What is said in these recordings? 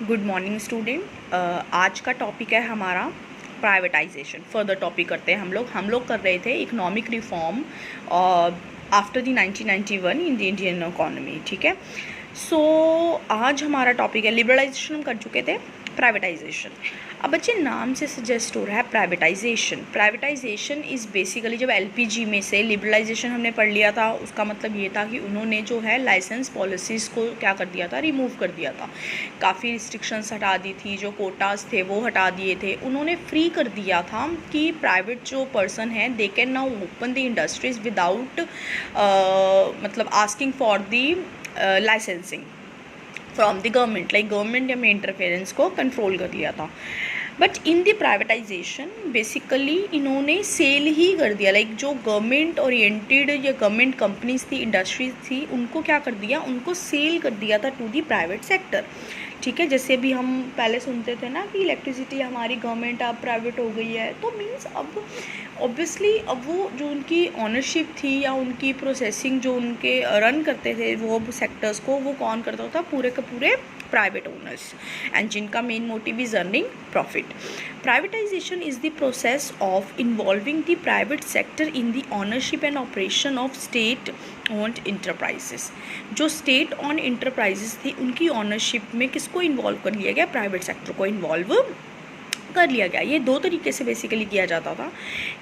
Good morning student. आज का topic है हमारा प्राइवेटाइजेशन। फर्दर टॉपिक करते हैं हम लोग कर रहे थे economic reform after the 1991 in the Indian economy. ठीक है, सो आज हमारा टॉपिक है लिबरलाइजेशन। हम कर चुके थे प्राइवेटाइजेशन। अब बच्चे नाम से सजेस्ट हो रहा है प्राइवेटाइजेशन। प्राइवेटाइजेशन इज़ बेसिकली जब एलपीजी में से लिबरलाइजेशन हमने पढ़ लिया था, उसका मतलब ये था कि उन्होंने जो है लाइसेंस पॉलिसीज़ को क्या कर दिया था, रिमूव कर दिया था। काफ़ी रिस्ट्रिक्शंस हटा दी थी, जो कोटास थे वो हटा दिए थे। उन्होंने फ्री कर दिया था कि प्राइवेट जो पर्सन है they can now open the industries without मतलब asking for the licensing from the government. Like government में इंटरफेरेंस को कंट्रोल कर लिया था। But in the privatisation basically इन्होंने सेल ही कर दिया। लाइक जो गवर्नमेंट ओरिएंटेड या गवर्नमेंट कंपनीज थी, इंडस्ट्रीज थी, उनको क्या कर दिया, उनको सेल कर दिया था टू दी प्राइवेट सेक्टर। ठीक है, जैसे भी हम पहले सुनते थे ना कि इलेक्ट्रिसिटी हमारी गवर्नमेंट अब प्राइवेट हो गई है, तो मीन्स अब ऑब्वियसली अब वो जो उनकी ऑनरशिप थी या उनकी प्रोसेसिंग जो उनके रन करते थे वो सेक्टर्स को, वो कौन करता था, पूरे के पूरे प्राइवेट ओनर्स, एंड जिनका main motive is earning profit. Privatisation is the process of involving the private sector in the ownership and operation of state owned enterprises. जो स्टेट ऑन इंटरप्राइजेस थी उनकी ऑनरशिप में किसको इन्वॉल्व कर लिया गया, private sector को इन्वॉल्व कर लिया गया। ये दो तरीके से बेसिकली किया जाता था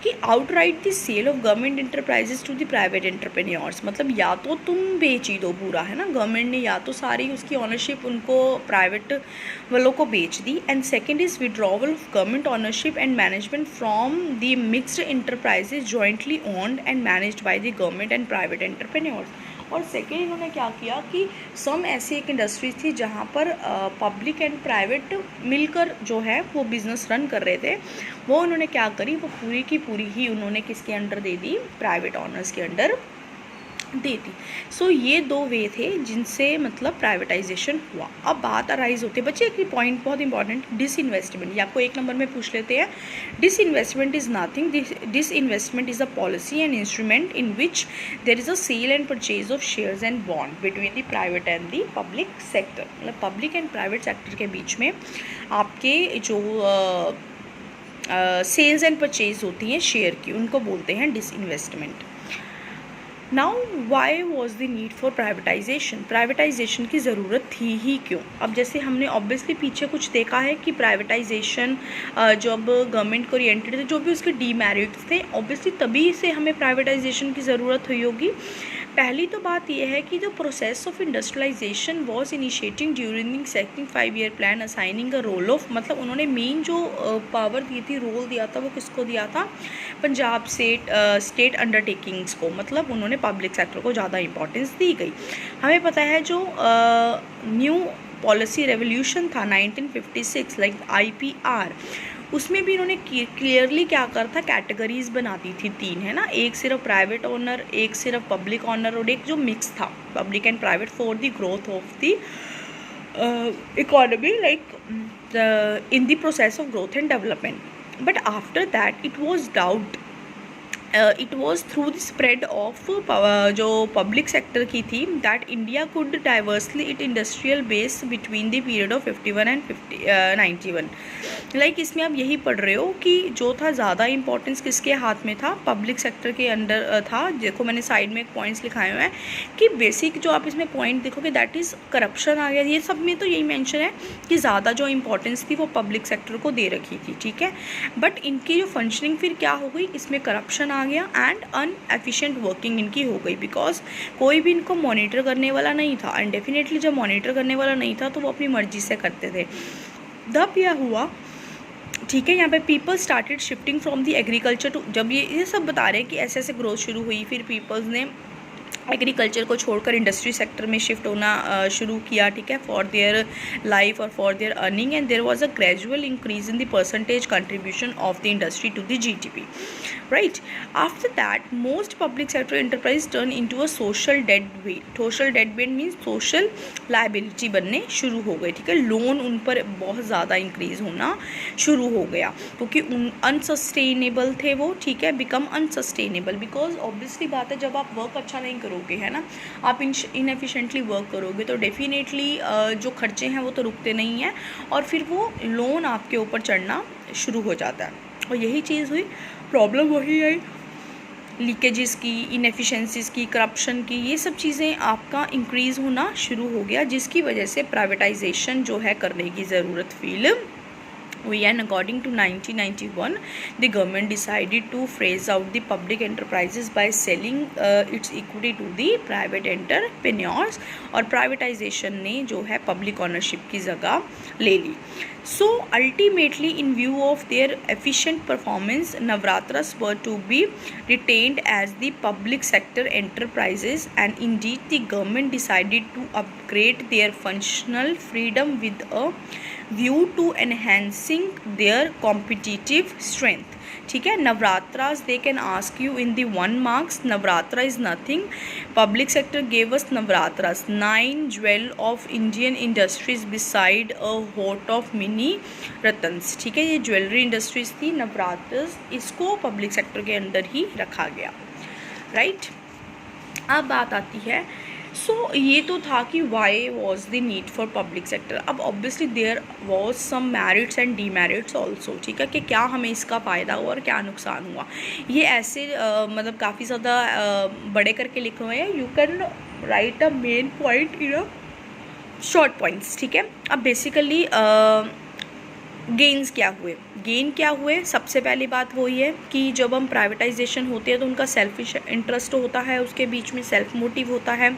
कि outright the sale of government enterprises to the private entrepreneurs. मतलब या तो तुम बेच ही दो पूरा, है ना, गवर्नमेंट ने या तो सारी उसकी ऑनरशिप उनको प्राइवेट वालों को बेच दी। And second is withdrawal of government ownership and management from the mixed enterprises jointly owned and managed by the government and private entrepreneurs. और सेकेंड इन्होंने क्या किया कि सम ऐसी एक इंडस्ट्रीज थी जहाँ पर पब्लिक एंड प्राइवेट मिलकर जो है वो बिज़नेस रन कर रहे थे, वो उन्होंने क्या करी, वो पूरी की पूरी ही उन्होंने किसके अंडर दे दी, प्राइवेट ऑनर्स के अंडर दे दी। सो ये दो वे थे जिनसे मतलब प्राइवेटाइजेशन हुआ। अब बात अराइज होती है बच्चे, एक पॉइंट बहुत इंपॉर्टेंट, डिसइन्वेस्टमेंट। ये आपको एक नंबर में पूछ लेते हैं। Disinvestment is nothing, disinvestment is a policy and instrument in which there is a sale and purchase of shares and bond between the private and the public sector. मतलब public and private sector के बीच में आपके जो sales and purchase होती हैं share की, उनको बोलते हैं disinvestment. Now Y was the need for privatisation. Privatisation की ज़रूरत थी ही क्यों। अब जैसे हमने ऑब्वियसली पीछे कुछ देखा है कि प्राइवेटाइजेशन जब गवर्नमेंट को ओरिएंटेड थे, जो भी उसके डीमेरिट्स थे, ऑब्वियसली तभी से हमें प्राइवेटाइजेशन की ज़रूरत हुई होगी। पहली तो बात यह है कि जो process of industrialization was initiating during second 5-year plan assigning a role of, मतलब उन्होंने मेन जो पावर दी थी, रोल दिया था, वो किसको दिया था, पंजाब स्टेट अंडरटेकिंग्स को। मतलब उन्होंने पब्लिक सेक्टर को ज़्यादा इंपॉर्टेंस दी गई। हमें पता है जो न्यू पॉलिसी रेवोल्यूशन था 1956, लाइक IPR, उसमें भी इन्होंने क्लियरली क्या कर था, कैटेगरीज बना दी थी 3, है ना, एक सिर्फ प्राइवेट ओनर, एक सिर्फ पब्लिक ओनर, और एक जो मिक्स था public and private for the growth of the economy, like in the process of growth and development. But after that it was doubt, it was through the spread of जो public sector की थी, that India could diversify it industrial base between the period of 51 and 91। Like इसमें आप यही पढ़ रहे हो कि जो था ज़्यादा इंपॉर्टेंस किसके हाथ में था, पब्लिक सेक्टर के अंडर था। देखो मैंने साइड में पॉइंट्स लिखाए हुए हैं कि बेसिक जो आप इसमें पॉइंट देखोगे दैट इज़ करप्शन आ गया। ये सब में तो यही मेंशन है कि ज़्यादा जो इंपॉर्टेंस थी वो पब्लिक सेक्टर को दे रखी थी। ठीक है, बट इनकी जो फंक्शनिंग फिर क्या हो गई, इसमें करप्शन आ गया एंड अनएफिशिएंट वर्किंग इनकी हो गई, बिकॉज कोई भी इनको मॉनिटर करने वाला नहीं था। एंड डेफिनेटली जब मॉनिटर करने वाला नहीं था तो वो अपनी मर्जी से करते थे। तब यह हुआ, ठीक है, यहाँ पे people started shifting from the agriculture to, जब ये सब बता रहे हैं कि ऐसे ऐसे ग्रोथ शुरू हुई, फिर पीपल्स ने एग्रीकल्चर को छोड़कर इंडस्ट्री सेक्टर में शिफ्ट होना शुरू किया। ठीक है, फॉर देयर लाइफ और for their earning, and there was a gradual increase in the percentage contribution of the industry to the GDP, right. After that most public sector enterprise turn into a social dead weight. Social dead weight means social liability बनने शुरू हो गए। ठीक है, loan उन पर बहुत ज़्यादा इंक्रीज होना शुरू हो गया क्योंकि अनसस्टेनेबल थे वो। ठीक है, बिकम अनसस्टेनेबल बिकॉज ऑब्वियसली बात है जब आप वर्क अच्छा नहीं करोगे करोगे, है ना, आप इनएफिशिएंटली वर्क करोगे तो डेफिनेटली जो खर्चे हैं वो तो रुकते नहीं हैं और फिर वो लोन आपके ऊपर चढ़ना शुरू हो जाता है। और यही चीज़ हुई, प्रॉब्लम वही आई, लीकेजेस की, इनएफिशिएंसीज़ की, करप्शन की, ये सब चीज़ें आपका इंक्रीज़ होना शुरू हो गया, जिसकी वजह से प्राइवेटाइजेशन जो है करने की ज़रूरत फील हुई। And according to 1991, the government decided to phase out the public enterprises by selling its equity to the private entrepreneurs, और प्राइवेटाइजेशन ने जो है पब्लिक ऑनरशिप की जगह ले ली। So ultimately, in view of their efficient performance, Navratras were to be retained as the public sector enterprises, and indeed the government decided to upgrade their functional freedom with a view to enhancing their competitive strength। ठीक है, Navratras they can ask you in the 1 marks, Navratra is nothing, public sector gave us Navratras 9 jewel of Indian industries beside a होट of mini रतन्स। ठीक है, ये jewellery industries थी, नवरात्रास इसको public sector के अंदर ही रखा गया, राइट। अब बात आती है, सो ये तो था कि why was the need for public sector. अब obviously there was some merits and demerits also, ठीक है, कि क्या हमें इसका फ़ायदा हुआ और क्या नुकसान हुआ। ये ऐसे मतलब काफ़ी ज़्यादा बड़े करके लिखे हुए हैं, you can write a main point in a short points. ठीक है, अब बेसिकली गेन्स क्या हुए, गेन क्या हुए, सबसे पहली बात वही है कि जब हम प्राइवेटाइजेशन होती है तो उनका सेल्फिश इंटरेस्ट होता है, उसके बीच में सेल्फ मोटिव होता है,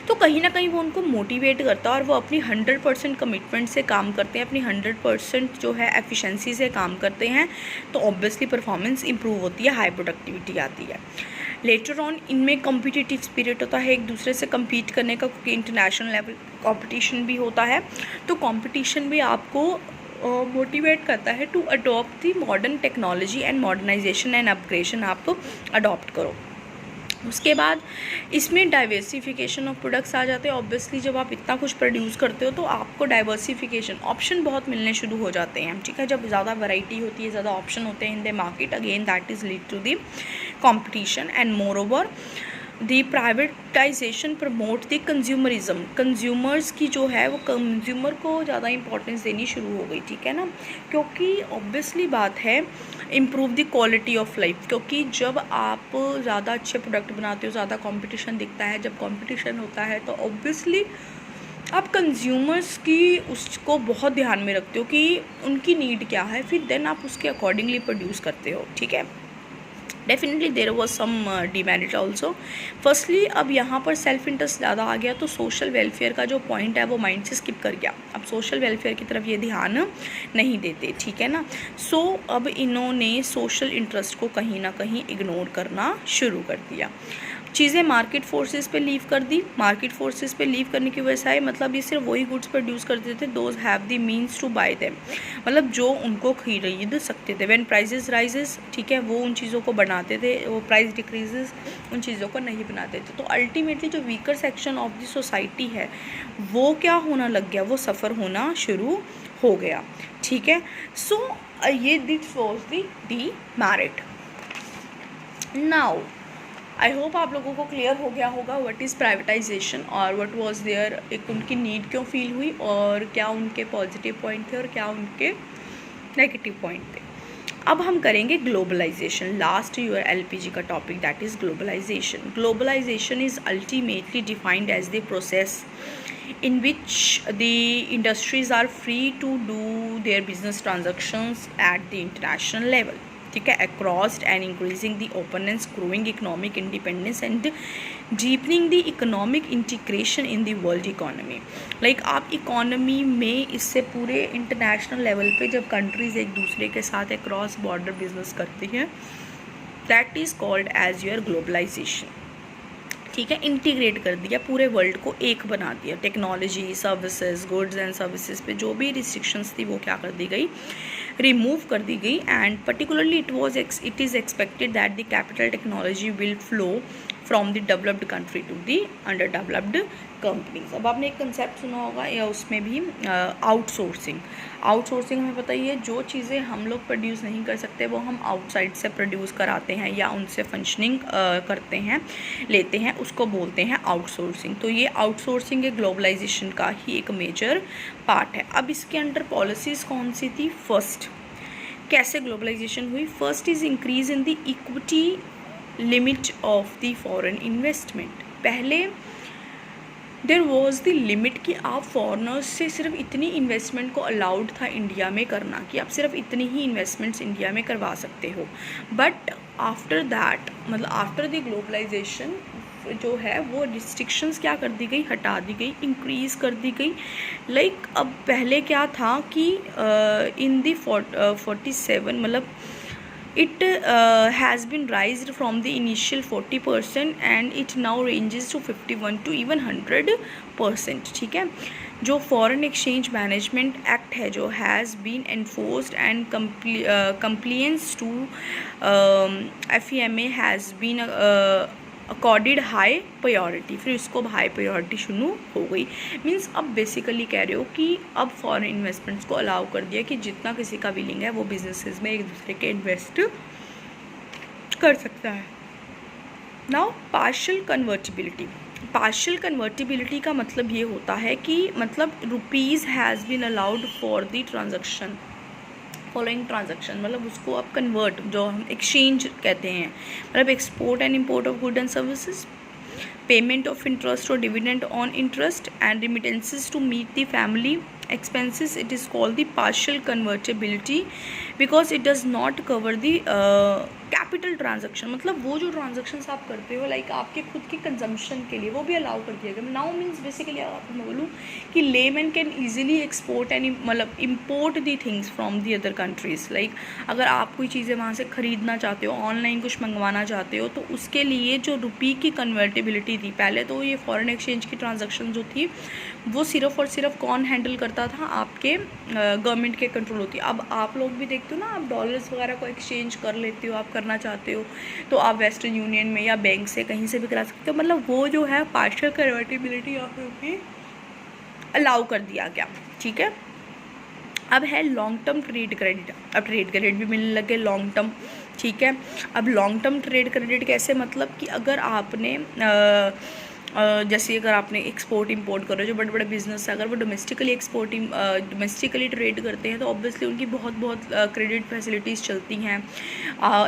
तो कहीं ना कहीं वो उनको मोटिवेट करता है और वो अपनी 100% कमिटमेंट से काम करते हैं, अपनी 100% जो है एफिशिएंसी से काम करते हैं, तो ऑब्वियसली परफॉर्मेंस इंप्रूव होती है, हाई प्रोडक्टिविटी आती है। लेटर ऑन इनमें कॉम्पिटिटिव स्पिरिट होता है, एक दूसरे से कम्पीट करने का, क्योंकि इंटरनेशनल लेवल कॉम्पिटिशन भी होता है, तो कॉम्पिटिशन भी आपको मोटिवेट करता है to adopt the modern technology and modernization and upgradation आप अडॉप्ट करो। उसके बाद इसमें डाइवर्सिफिकेशन ऑफ प्रोडक्ट्स आ जाते हैं। ऑब्वियसली जब आप इतना कुछ प्रोड्यूस करते हो तो आपको डाइवर्सिफिकेशन ऑप्शन बहुत मिलने शुरू हो जाते हैं। ठीक है, जब ज़्यादा वैरायटी होती है, ज़्यादा ऑप्शन होते हैं in the market, again that is lead to the competition and moreover the privatization promote the consumerism. Consumers की जो है वो कंज्यूमर को ज़्यादा इंपॉर्टेंस देनी शुरू हो गई। ठीक है ना, क्योंकि ऑब्वियसली बात है improve the quality of life, क्योंकि जब आप ज़्यादा अच्छे प्रोडक्ट बनाते हो, ज़्यादा कंपटीशन दिखता है, जब कंपटीशन होता है तो ऑब्वियसली आप कंज्यूमर्स की उसको बहुत ध्यान में रखते हो कि उनकी नीड क्या है, फिर देन आप उसके अकॉर्डिंगली प्रोड्यूस करते हो। ठीक है, definitely there was some demerit also. Firstly अब यहाँ पर सेल्फ इंटरेस्ट ज़्यादा आ गया तो सोशल वेलफेयर का जो पॉइंट है वो माइंड से स्किप कर गया, अब सोशल वेलफेयर की तरफ ये ध्यान नहीं देते। ठीक है ना, सो अब इन्होंने सोशल इंटरेस्ट को कहीं ना कहीं इग्नोर करना शुरू कर दिया, चीज़ें मार्केट फोर्सेस पे लीव कर दी। मार्केट फोर्सेस पे लीव करने की वजह से मतलब ये सिर्फ वही गुड्स प्रोड्यूस करते थे those have the means to buy them, मतलब जो उनको खरीद सकते थे। व्हेन प्राइसेस राइजेस, ठीक है, वो उन चीज़ों को बनाते थे, वो प्राइस डिक्रीजेस उन चीज़ों को नहीं बनाते थे। तो अल्टीमेटली जो weaker section of the society है वो क्या होना लग गया, वो सफ़र होना शुरू हो गया। ठीक है, सो ये this was the demerit. Now I hope आप लोगों को क्लियर हो गया होगा व्हाट इज़ प्राइवेटाइजेशन और व्हाट वाज देयर, एक उनकी नीड क्यों फील हुई और क्या उनके पॉजिटिव पॉइंट थे और क्या उनके नेगेटिव पॉइंट थे। अब हम करेंगे ग्लोबलाइजेशन, लास्ट ईयर एलपीजी का topic, that is globalization. Globalization is ultimately defined as the process in which the industries are free to do their business transactions at the international level, ठीक है, across and increasing the openness, growing economic independence and deepening the economic integration in the world economy। like आप economy में इससे पूरे international level पे जब countries एक दूसरे के साथ अक्रॉस बॉर्डर बिजनेस करती हैं, that is called as your globalization. ठीक है, इंटीग्रेट कर दिया, पूरे वर्ल्ड को एक बना दिया। Technology, services, goods and services पे जो भी रिस्ट्रिक्शंस थी वो क्या कर दी गई, रिमूव कर दी गई। And particularly it is expected that the capital technology will flow from the developed country to the under developed companies. अब आपने एक कंसेप्ट सुना होगा या उसमें भी आउटसोर्सिंग। आउटसोर्सिंग हमें पता ही है, जो चीज़ें हम लोग प्रोड्यूस नहीं कर सकते वो हम आउटसाइड से प्रोड्यूस कराते हैं या उनसे फंक्शनिंग करते हैं, लेते हैं, उसको बोलते हैं आउटसोर्सिंग। तो ये आउटसोर्सिंग एक ग्लोबलाइजेशन का ही एक मेजर पार्ट है। अब इसके अंडर पॉलिसीज़ कौन सी थी? फर्स्ट, कैसे ग्लोबलाइजेशन हुई? First is increase in the equity limit of the foreign investment. पहले देर वॉज द लिमिट कि आप फॉरनर्स से सिर्फ इतनी इन्वेस्टमेंट को अलाउड था इंडिया में करना, कि आप सिर्फ इतनी ही इन्वेस्टमेंट्स इंडिया में करवा सकते हो। बट आफ्टर दैट, मतलब आफ्टर द ग्लोबलाइजेशन जो है वो रिस्ट्रिक्शंस क्या कर दी गई? हटा दी गई, इंक्रीज़ कर दी गई। लाइक अब पहले क्या था कि इन दी 47, मतलब it has been raised from the initial 40% and it now ranges to 51 to even 100%। ठीक है, जो फॉरेन एक्सचेंज मैनेजमेंट एक्ट है जो has been enforced and compliance to FEMA has been accorded high priority. फिर इसको हाई प्रायोरिटी शुरू हो गई। मीन्स अब बेसिकली कह रहे हो कि अब फॉरेन इन्वेस्टमेंट्स को अलाउ कर दिया कि जितना किसी का विलिंग है वो बिजनेसेस में एक दूसरे के इन्वेस्ट कर सकता है। Now partial convertibility. Partial convertibility का मतलब ये होता है कि मतलब rupees has been allowed for the transaction, following transaction, मतलब उसको आप कन्वर्ट, जो हम एक्सचेंज कहते हैं, मतलब export and import of good and services, payment of interest और dividend on interest and remittances to meet the family expenses, it is called the partial convertibility because it does not cover the capital transaction. मतलब वो जो transactions आप करते हो like आपके खुद के कंजम्पशन के लिए, वो भी अलाउ कर दिया गया। नाउ मीन्स बेसिकली आपको मैं बोलूँ कि layman can easily export and मतलब import the things from the other countries. Like अगर आप कोई चीज़ें वहाँ से ख़रीदना चाहते हो, ऑनलाइन कुछ मंगवाना चाहते हो, तो उसके लिए जो रुपी की कन्वर्टिबिलिटी थी, पहले तो ये फॉरेन एक्सचेंज की ट्रांजैक्शन जो थी वो सिर्फ और सिर्फ कौन हैंडल करता था? आपके गवर्नमेंट के कंट्रोल होती है। अब आप लोग भी देखते हो ना, आप डॉलर्स वगैरह को एक्सचेंज कर लेते हो, आप करना चाहते हो तो आप वेस्टर्न यूनियन में या बैंक से कहीं से भी करा सकते हो। मतलब वो जो है partial convertibility of rupee allow कर दिया गया। ठीक है, अब है लॉन्ग टर्म ट्रेड क्रेडिट। अब ट्रेड क्रेडिट भी मिलने लगे लॉन्ग टर्म। ठीक है, अब लॉन्ग टर्म ट्रेड क्रेडिट कैसे? मतलब कि अगर आपने जैसे अगर आपने एक्सपोर्ट इंपोर्ट कर रहे हो, जो बड़े बड़े बिजनेस है अगर वो डोमेस्टिकली ट्रेड करते हैं तो ऑब्वियसली उनकी बहुत क्रेडिट फैसिलिटीज़ चलती हैं।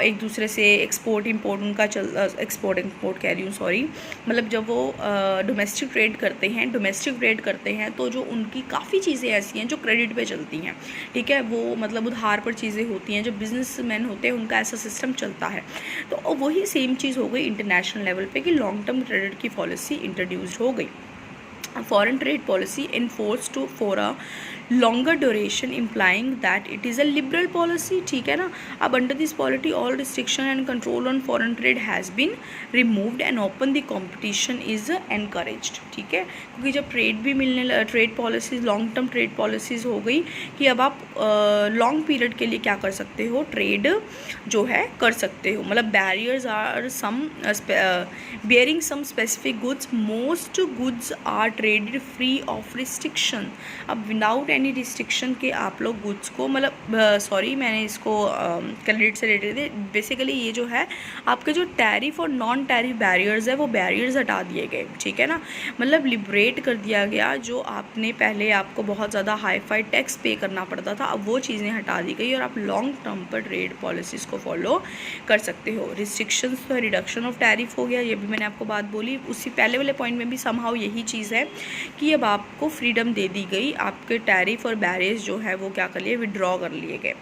एक दूसरे से एक्सपोर्ट इंपोर्ट उनका एक्सपोर्ट इंपोर्ट कह रही हूँ सॉरी, मतलब जब वो डोमेस्टिक ट्रेड करते हैं तो जो उनकी काफ़ी चीज़ें ऐसी हैं जो क्रेडिट पे चलती हैं। ठीक है, वो मतलब उधार पर चीज़ें होती हैं, जो बिजनेसमैन होते हैं उनका ऐसा सिस्टम चलता है। तो वही सेम चीज़ हो गई इंटरनेशनल लेवल पे कि लॉन्ग टर्म क्रेडिट की पॉलिसी इंट्रोड्यूस्ड हो गई। Foreign trade policy enforced for a longer duration implying that it is a liberal policy। ठीक है ना। अब under this policy all restriction and control on foreign trade has been removed and open the competition is encouraged। ठीक है, क्योंकि जब trade policies long term trade policies हो गई कि अब आप लॉन्ग पीरियड के लिए क्या कर सकते हो? ट्रेड जो है कर सकते हो। मतलब barriers are some bearing some specific goods, most goods are traded free of restriction। अब विदाउट एनी रिस्ट्रिक्शन के आप लोग गुड्स को, मतलब सॉरी मैंने इसको क्रेडिट से रिलेटेड थे। बेसिकली ये जो है आपके जो टैरिफ और नॉन टैरिफ बैरियर्स है वो बैरियर्स हटा दिए गए। ठीक है ना, मतलब लिबरेट कर दिया गया। जो आपने पहले आपको बहुत ज़्यादा हाई फाई टैक्स पे करना पड़ता था, अब वो चीज़ें हटा दी गई और आप लॉन्ग टर्म पर ट्रेड पॉलिसीज़ को फॉलो कर सकते हो। रिस्ट्रिक्शंस तो रिडक्शन ऑफ टैरिफ हो गया, ये भी मैंने आपको बात बोली। उसी पहले वाले पॉइंट में भी समहाउ यही चीज़ है कि अब आपको फ्रीडम दे दी गई, आपके टैरिफ और बैरियर्स जो है वो क्या कर लिए? विड्रॉ कर लिए गए।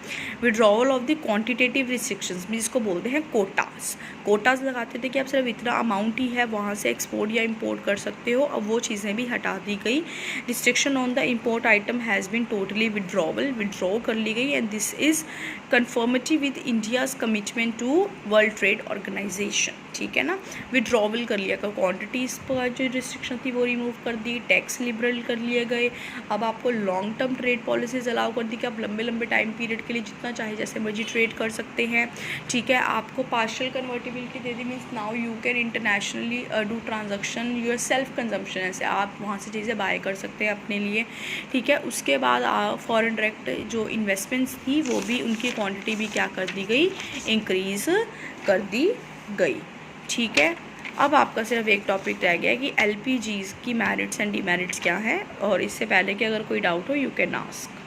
Withdrawal of the quantitative restrictions भी जिसको बोलते हैं कोटास लगाते थे कि आप सिर्फ इतना अमाउंट ही है वहाँ से एक्सपोर्ट या इंपोर्ट कर सकते हो। अब वो चीज़ें भी हटा दी गई। Restriction on the import item has been totally withdraw कर ली गई and this is conformity with India's commitment to World Trade Organization. ठीक है ना। विड्रॉवल कर लिया, क्वांटिटीज़ पर जो रिस्ट्रिक्शन थी वो रिमूव कर दी, टैक्स लिबरल कर लिए गए। अब आपको long term trade policies allow कर दी कि आप लंबे लंबे टाइम पीरियड के लिए जितना चाहे जैसे मर्जी ट्रेड कर सकते हैं, ठीक है। आपको partial convertibility they the, means now you can internationally do transaction your self consumption, ऐसे आप वहाँ से चीज़ें बाय कर सकते हैं अपने लिए, ठीक है। उसके बाद फॉरेन डायरेक्ट जो इन्वेस्टमेंट्स थी वो भी उनकी क्वांटिटी भी क्या कर दी गई, इंक्रीज़ कर दी गई, ठीक है। अब आपका सिर्फ एक टॉपिक रह गया कि एलपीजीज़ की मेरिट्स एंड डिमेरिट्स क्या हैं, और इससे पहले कि अगर कोई डाउट हो यू कैन आस्क।